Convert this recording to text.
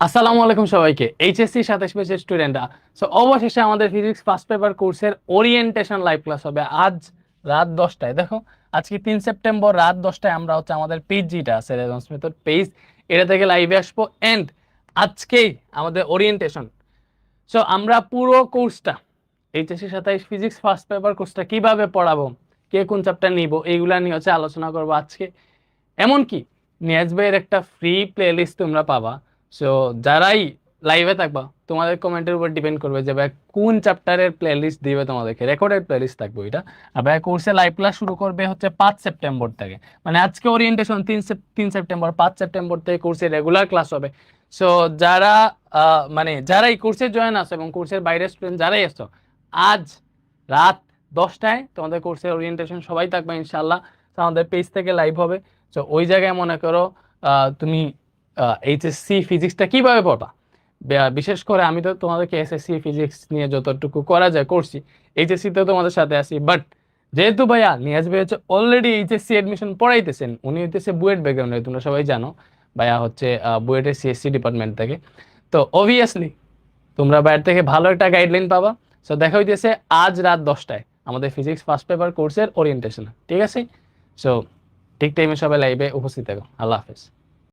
আসসালামু আলাইকুম সবাইকে। এইচএসসি 27 ব্যাচের স্টুডেন্টরা, সো অবশেষে আমাদের ফিজিক্স ফার্স্ট পেপার কোর্সের ওরিয়েন্টেশন লাইভ ক্লাস হবে আজ রাত 10টায়। দেখো, আজকে 3 সেপ্টেম্বর রাত 10টায় আমরা আমাদের পেজ যেটা আছে রেজন্স মেথড পেজ, এটা থেকে লাইভে আসবো। এন্ড আজকেই আমাদের ওরিয়েন্টেশন। সো আমরা পুরো কোর্সটা, এইচএসসি 27 ফিজিক্স ফার্স্ট পেপার কোর্সটা কিভাবে পড়াবো, কে কোন চ্যাপ্টার নিব, এইগুলা নিয়ে আলোচনা করবো আজকে। এমনকি নিয়াজ ভাইয়ের একটা ফ্রি প্লে লিস্ট তোমরা পাবা। সো যারাই লাইভে থাকবা, তোমাদের কমেন্টের উপর ডিপেন্ড করবে যে ভাই কোন চ্যাপ্টারের প্লে লিস্ট দিবে তোমাদেরকে। রেকর্ডেড প্লে লিস্ট থাকবে এটা। আর ভাই কোর্সে লাইভ ক্লাস শুরু করবে 5 সেপ্টেম্বর থেকে। মানে আজকে ওরিয়েন্টেশন 3 সেপ্টেম্বর, 5 সেপ্টেম্বর থেকে কোর্সে রেগুলার ক্লাস হবে। সো যারা যারাই কোর্সে জয়েন আসো এবং কোর্সের বাইরের স্টুডেন্ট যারাই আসছো, আজ রাত 10টায় তোমাদের কোর্সের ওরিয়েন্টেশন সবাই থাকবে ইনশাল্লাহ। আমাদের পেজ থেকে লাইভ হবে। তো ওই জায়গায় মনে করো তুমি এইচএসসি ফিজিক্সটা কিভাবে পড়বা। বিশেষ করে আমি তো তোমাদেরকে এসএসসি ফিজিক্স নিয়ে যতটুকু করা যায় করছি, এইচএসসি তে তোমাদের সাথে আছি। বাট যেহেতু ভাইয়া নিয়াজ ভাই অলরেডি এইচএসসি এডমিশন পড়াইতেছেন, উনি বুয়েট ব্যাকগ্রাউন্ডে, তোমরা সবাই জানো। ভাইয়া বুয়েটের সিএসসি ডিপার্টমেন্ট থেকে। তো অবভিয়াসলি তোমরা বাইরে থেকে ভালো একটা গাইডলাইন পাবা। সো দেখা হইতেছে আজ রাত 10টায় আমাদের ফিজিক্স ফার্স্ট পেপার কোর্সের ওরিয়েন্টেশন। ঠিক আছে? সো ঠিক টাইমে সবাই লাইভে উপস্থিত থাকো। আল্লাহ হাফেজ।